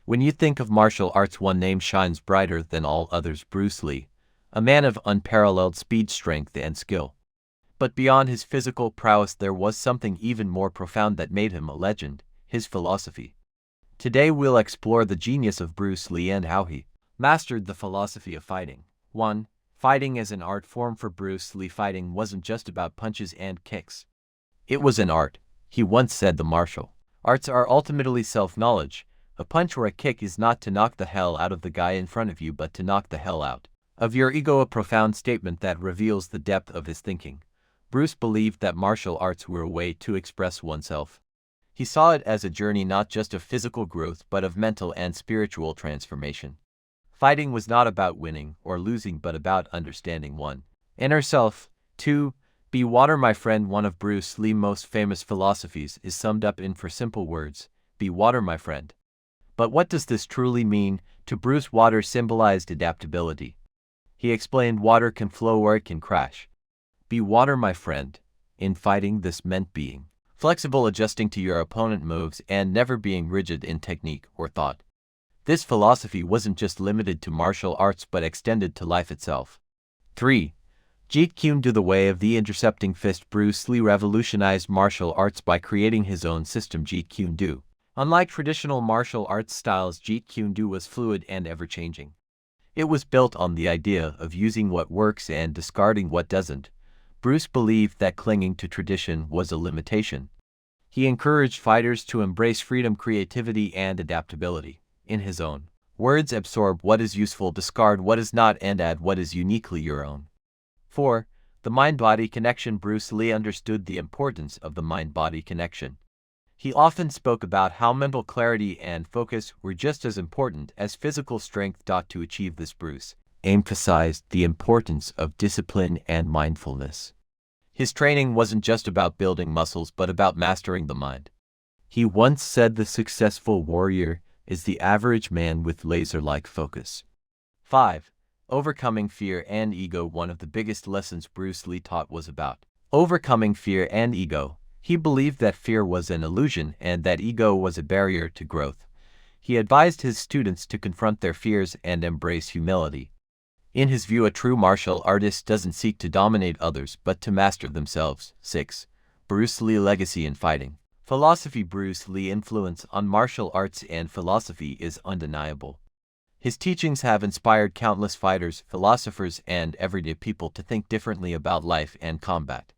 When you think of martial arts, one name shines brighter than all others: Bruce Lee, a man of unparalleled speed, strength, and skill. But beyond his physical prowess, there was something even more profound that made him a legend: his philosophy. Today we'll explore the genius of Bruce Lee and how he mastered the philosophy of fighting. 1. Fighting as an art form. For Bruce Lee, fighting wasn't just about punches and kicks. It was an art. He once said the martial arts are ultimately self-knowledge. A punch or a kick is not to knock the hell out of the guy in front of you, but to knock the hell out of your ego, a profound statement that reveals the depth of his thinking. Bruce believed that martial arts were a way to express oneself. He saw it as a journey not just of physical growth but of mental and spiritual transformation. Fighting was not about winning or losing but about understanding one inner self. 2. Be water, my friend. One of Bruce Lee's most famous philosophies is summed up in 4 simple words: be water, my friend. But what does this truly mean? To Bruce, water symbolized adaptability. He explained water can flow or it can crash. Be water, my friend. In fighting, this meant being flexible, adjusting to your opponent's moves, and never being rigid in technique or thought. This philosophy wasn't just limited to martial arts but extended to life itself. 3. Jeet Kune Do, the way of the intercepting fist. Bruce Lee revolutionized martial arts by creating his own system, Jeet Kune Do. Unlike traditional martial arts styles, Jeet Kune Do was fluid and ever-changing. It was built on the idea of using what works and discarding what doesn't. Bruce believed that clinging to tradition was a limitation. He encouraged fighters to embrace freedom, creativity, and adaptability. In his own words, absorb what is useful, discard what is not, and add what is uniquely your own. 4. The mind-body connection. Bruce Lee understood the importance of the mind-body connection. He often spoke about how mental clarity and focus were just as important as physical strength. To achieve this, Bruce emphasized the importance of discipline and mindfulness. His training wasn't just about building muscles but about mastering the mind. He once said the successful warrior is the average man with laser-like focus. 5. Overcoming fear and ego. One of the biggest lessons Bruce Lee taught was about overcoming fear and ego. He believed that fear was an illusion and that ego was a barrier to growth. He advised his students to confront their fears and embrace humility. In his view, a true martial artist doesn't seek to dominate others but to master themselves. 6. Bruce Lee legacy in fighting. Philosophy. Bruce Lee's influence on martial arts and philosophy is undeniable. His teachings have inspired countless fighters, philosophers, and everyday people to think differently about life and combat.